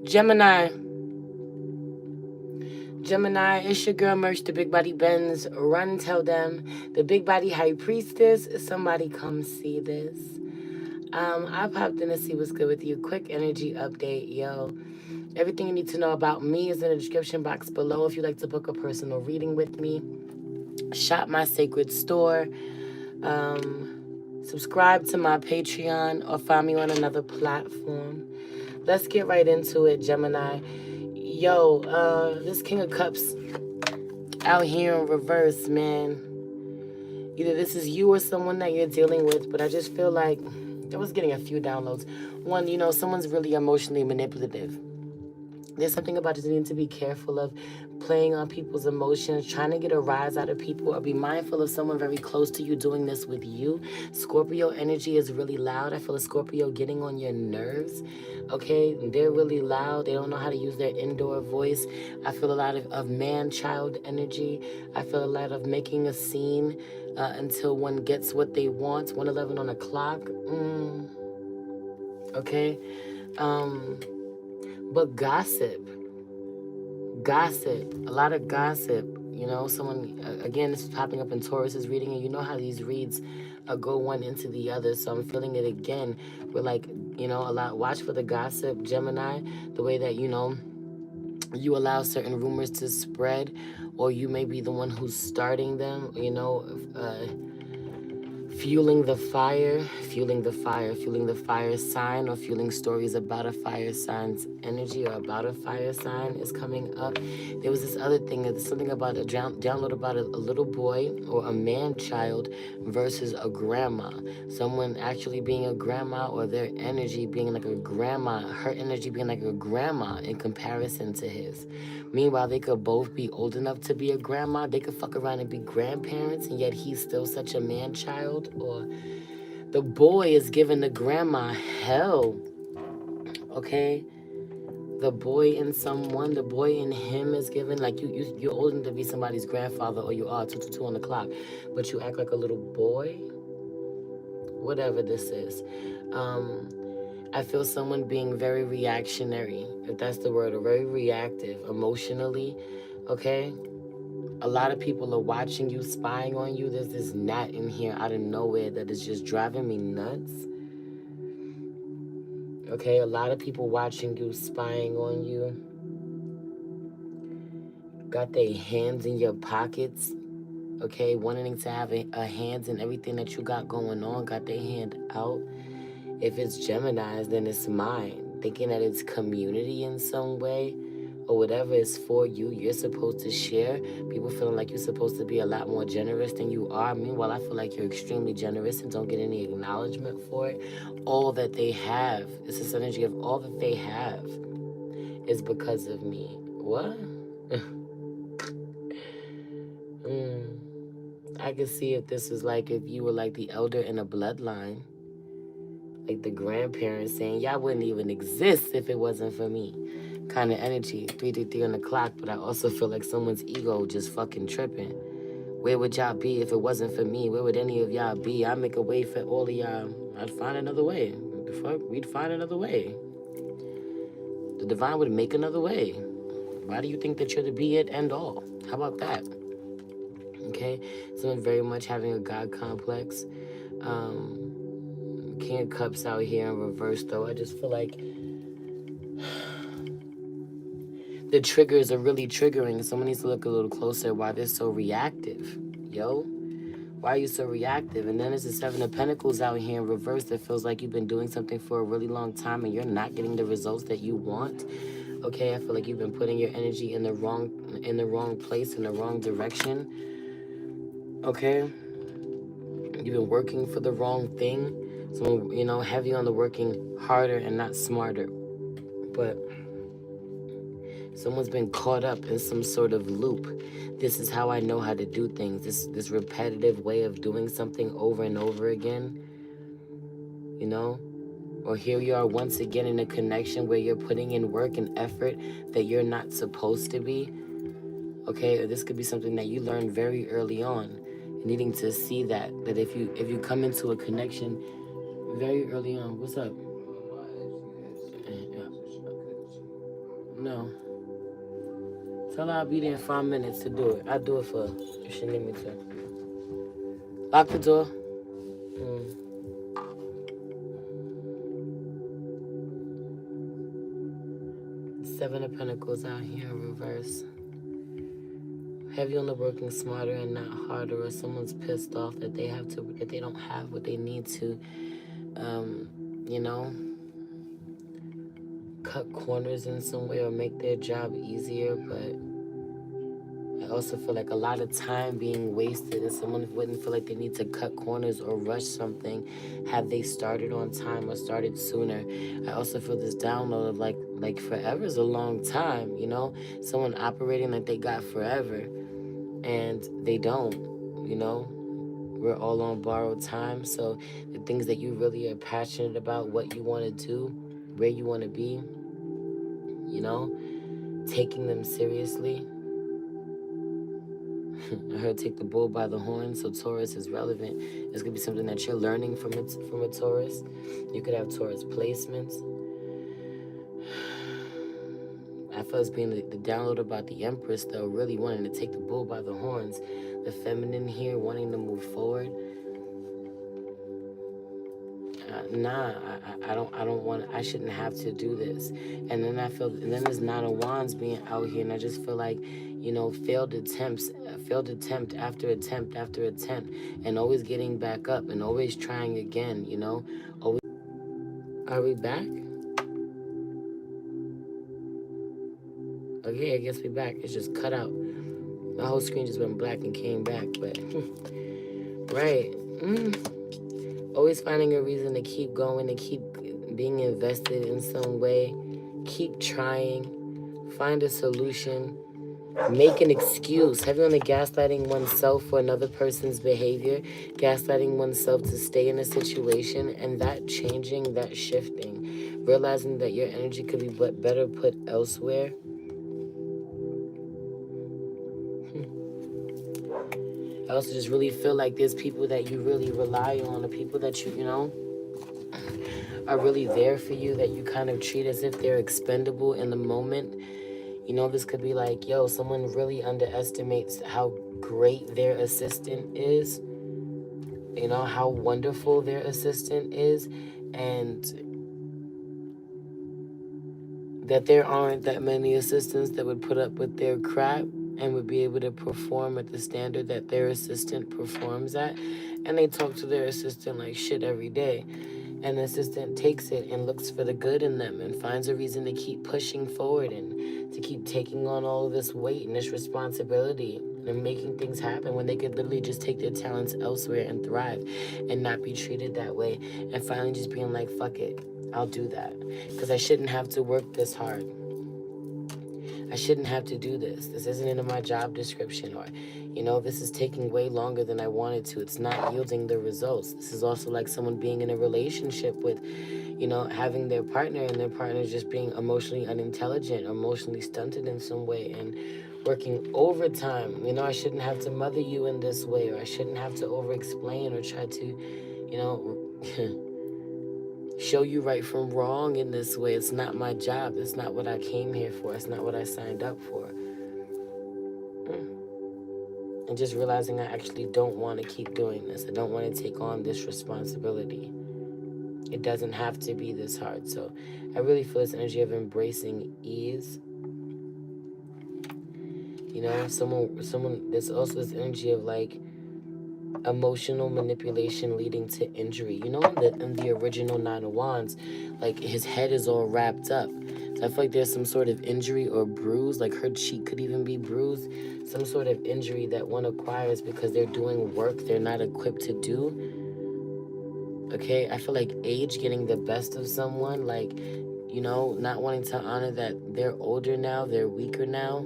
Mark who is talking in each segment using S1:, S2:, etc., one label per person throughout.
S1: Gemini. Gemini, it's your girl Merch, the Big Body Benz. Run, tell them. The Big Body High Priestess. Somebody come see this. I popped in to see what's good with you. Quick energy update, yo. Everything you need to know about me is in the description box below. If you'd like to book a personal reading with me, shop my sacred store. Subscribe to my Patreon or find me on another platform. Let's get right into it, Gemini. Yo, this King of Cups out here in reverse, man. Either this is you or someone that you're dealing with, but I just feel like I was getting a few downloads. One, someone's really emotionally manipulative. There's something about just needing to be careful of playing on people's emotions, trying to get a rise out of people, or be mindful of someone very close to you doing this with you. Scorpio energy is really loud. I feel a Scorpio getting on your nerves. Okay, they're really loud. They don't know how to use their indoor voice. I feel a lot of man-child energy. I feel a lot of making a scene until one gets what they want. 1:11 on the clock. Okay. But gossip, a lot of gossip. Someone, again, this is popping up in Taurus's reading, and you know how these reads go one into the other. So I'm feeling it again. We're like, a lot. Watch for the gossip, Gemini. The way that you allow certain rumors to spread, or you may be the one who's starting them. Fueling the fire, fueling the fire, fueling the fire sign, or fueling stories about a fire sign's energy or about a fire sign is coming up. There was this other thing, there's something about a download about a little boy or a man child versus a grandma. Someone actually being a grandma, or their energy being like a grandma, her energy being like a grandma in comparison to his. Meanwhile, they could both be old enough to be a grandma. They could fuck around and be grandparents, and yet he's still such a man child. Or the boy is giving the grandma hell. Okay? The boy in him is giving, like, you're old enough to be somebody's grandfather, or you are 2 on the clock, but you act like a little boy. Whatever this is. I feel someone being very reactionary, if that's the word, or very reactive emotionally. Okay? A lot of people are watching you, spying on you. There's this gnat in here out of nowhere that is just driving me nuts. Okay, a lot of people watching you, spying on you. Got their hands in your pockets. Okay, wanting to have a hand in everything that you got going on. Got their hand out. If it's Gemini's, then it's mine. Thinking that it's community in some way, or whatever is for you, you're supposed to share. People feeling like you're supposed to be a lot more generous than you are. Meanwhile, I feel like you're extremely generous and don't get any acknowledgement for it. All that they have, it's this energy of all that they have is because of me. What? I could see if this is like if you were like the elder in a bloodline, like the grandparents saying, y'all wouldn't even exist if it wasn't for me. Kind of energy, 3 on the clock, but I also feel like someone's ego just fucking tripping. Where would y'all be if it wasn't for me? Where would any of y'all be? I'd make a way for all of y'all. I'd find another way. What the fuck? We'd find another way. The divine would make another way. Why do you think that you're the be it and all? How about that? Okay? Someone very much having a God complex. King of Cups out here in reverse, though. I just feel like the triggers are really triggering. Someone needs to look a little closer why they're so reactive. Yo, why are you so reactive? And then there's the Seven of Pentacles out here in reverse that feels like you've been doing something for a really long time and you're not getting the results that you want. Okay, I feel like you've been putting your energy in the wrong place, in the wrong direction. Okay, you've been working for the wrong thing. So, heavy on the working harder and not smarter. But someone's been caught up in some sort of loop. This is how I know how to do things. This repetitive way of doing something over and over again. Or here you are once again in a connection where you're putting in work and effort that you're not supposed to be. Okay, or this could be something that you learned very early on. Needing to see that if you come into a connection very early on, what's up? No. Tell her I'll be there in 5 minutes to do it. I'll do it for her if she need me to. Lock the door. Seven of Pentacles out here in reverse. Heavy on the working smarter and not harder, or someone's pissed off that they don't have what they need to, you know, cut corners in some way or make their job easier. But I also feel like a lot of time being wasted, and someone wouldn't feel like they need to cut corners or rush something had they started on time or started sooner. I also feel this download of like forever is a long time, you know, someone operating like they got forever and they don't, you know. We're all on borrowed time. So the things that you really are passionate about, what you want to do, where you want to be, you know, taking them seriously. I heard take the bull by the horn, so Taurus is relevant. It's going to be something that you're learning from a Taurus. You could have Taurus placements. I feel it's being the download about the Empress, though, really wanting to take the bull by the horns. The feminine here wanting to move forward. I don't want. I shouldn't have to do this. And then there's Nine of Wands being out here, and I just feel like, you know, failed attempt after attempt after attempt, and always getting back up and always trying again. You know, always. Are we back? Okay, I guess we back. It's just cut out. My whole screen just went black and came back, but right. Always finding a reason to keep going, to keep being invested in some way. Keep trying. Find a solution. Make an excuse. Heavy on the gaslighting oneself for another person's behavior. Gaslighting oneself to stay in a situation. And that changing, that shifting. Realizing that your energy could be better put elsewhere. I also just really feel like there's people that you really rely on, the people that you know, are really there for you, that you kind of treat as if they're expendable in the moment. You know, this could be like, yo, someone really underestimates how great their assistant is, you know, how wonderful their assistant is, and that there aren't that many assistants that would put up with their crap and would be able to perform at the standard that their assistant performs at. And they talk to their assistant like shit every day. And the assistant takes it and looks for the good in them and finds a reason to keep pushing forward and to keep taking on all of this weight and this responsibility and making things happen when they could literally just take their talents elsewhere and thrive and not be treated that way. And finally just being like, fuck it, I'll do that. Because I shouldn't have to work this hard. I shouldn't have to do this. This isn't in my job description, or, you know, this is taking way longer than I wanted to. It's not yielding the results. This is also like someone being in a relationship with, you know, having their partner and their partner just being emotionally unintelligent, emotionally stunted in some way and working overtime. You know, I shouldn't have to mother you in this way, or I shouldn't have to over-explain or try to, you know, show you right from wrong in this way. It's not my job. It's not what I came here for. It's not what I signed up for. And just realizing I actually don't want to keep doing this. I don't want to take on this responsibility. It doesn't have to be this hard. So I really feel this energy of embracing ease. You know, someone, there's also this energy of like emotional manipulation leading to injury. You know, in the original Nine of Wands, like his head is all wrapped up. So I feel like there's some sort of injury or bruise, like her cheek could even be bruised. Some sort of injury that one acquires because they're doing work they're not equipped to do. Okay, I feel like age getting the best of someone, like, you know, not wanting to honor that they're older now, they're weaker now.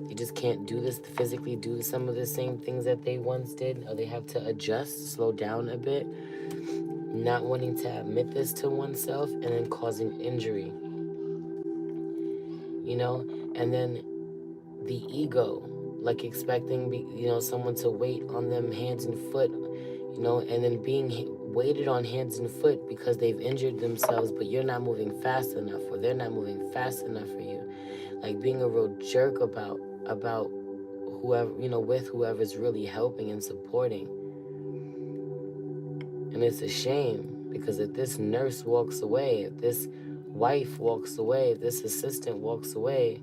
S1: They just can't do this, physically do some of the same things that they once did, or they have to adjust, slow down a bit, not wanting to admit this to oneself, and then causing injury. You know, and then the ego, like expecting, you know, someone to wait on them hands and foot, you know, and then being waited on hands and foot because they've injured themselves, but you're not moving fast enough, or they're not moving fast enough for you. Like being a real jerk about whoever, with whoever's really helping and supporting. And it's a shame, because if this nurse walks away, if this wife walks away, if this assistant walks away,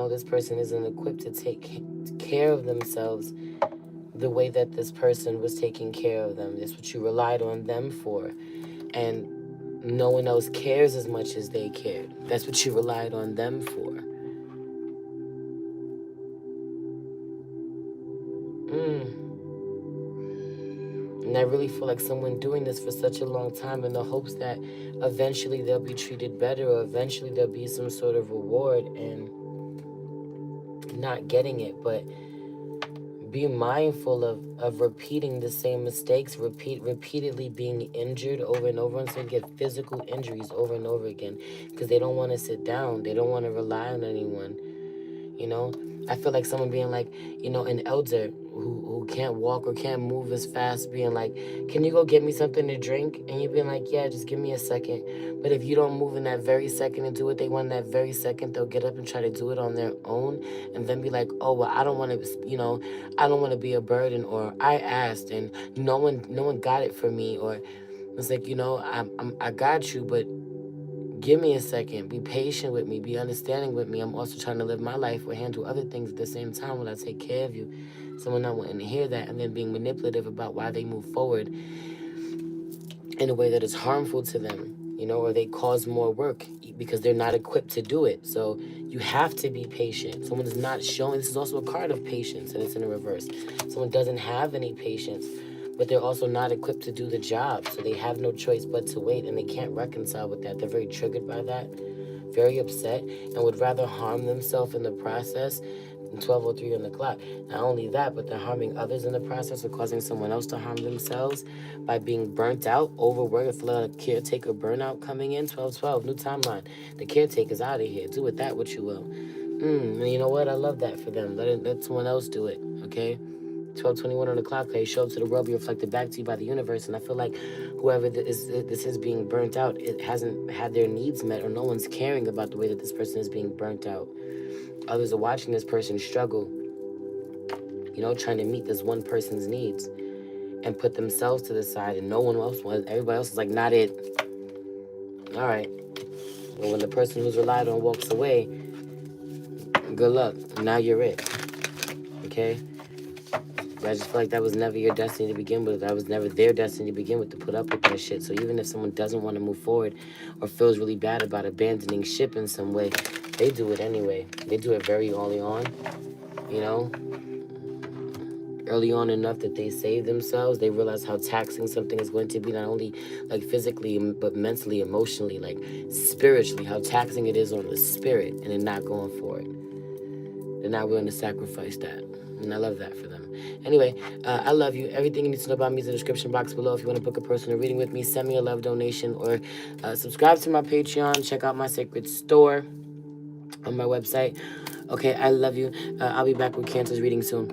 S1: this person isn't equipped to take care of themselves the way that this person was taking care of them. That's what you relied on them for. And no one else cares as much as they cared. That's what you relied on them for. And I really feel like someone doing this for such a long time in the hopes that eventually they'll be treated better, or eventually there'll be some sort of reward, and not getting it. But be mindful of repeating the same mistakes, repeatedly being injured over and over, and so you get physical injuries over and over again, because they don't want to sit down. They don't want to rely on anyone. I feel like someone being like, an elder who can't walk or can't move as fast, being like, can you go get me something to drink? And you being like, yeah, just give me a second. But if you don't move in that very second and do what they want in that very second, they'll get up and try to do it on their own, and then be like, oh, well, I don't want to, I don't want to be a burden, or I asked and no one got it for me, or it's like, I got you, but give me a second. Be patient with me. Be understanding with me. I'm also trying to live my life or handle other things at the same time while I take care of you. Someone not wanting to hear that, and then being manipulative about why they move forward in a way that is harmful to them, or they cause more work because they're not equipped to do it. So you have to be patient. Someone is not showing. This is also a card of patience, and it's in the reverse. Someone doesn't have any patience, but they're also not equipped to do the job. So they have no choice but to wait, and they can't reconcile with that. They're very triggered by that, very upset, and would rather harm themselves in the process than 12:03 on the clock. Not only that, but they're harming others in the process, or causing someone else to harm themselves by being burnt out, overworked. I feel like a caretaker burnout coming in. 12:12, new timeline. The caretaker's out of here. Do with that what you will. And you know what? I love that for them. Let someone else do it, okay? 12:21 on the clock, they show up to the world, be reflected back to you by the universe. And I feel like whoever this is being burnt out, it hasn't had their needs met, or no one's caring about the way that this person is being burnt out. Others are watching this person struggle, trying to meet this one person's needs, and put themselves to the side, and no one else wants. Everybody else is like, not it. All right. Well, when the person who's relied on walks away, good luck. Now you're it. Okay? I just feel like that was never your destiny to begin with. That was never their destiny to begin with, to put up with that shit. So even if someone doesn't want to move forward, or feels really bad about abandoning ship in some way, they do it anyway. They do it very early on, early on enough that they save themselves. They realize how taxing something is going to be, not only like physically, but mentally, emotionally, like spiritually, how taxing it is on the spirit, and they're not going for it. They're not willing to sacrifice that. And I love that for them. Anyway, I love you. Everything you need to know about me is in the description box below. If you want to book a personal reading with me, send me a love donation, or subscribe to my Patreon. Check out my sacred store on my website. Okay, I love you. I'll be back with Cancer's reading soon.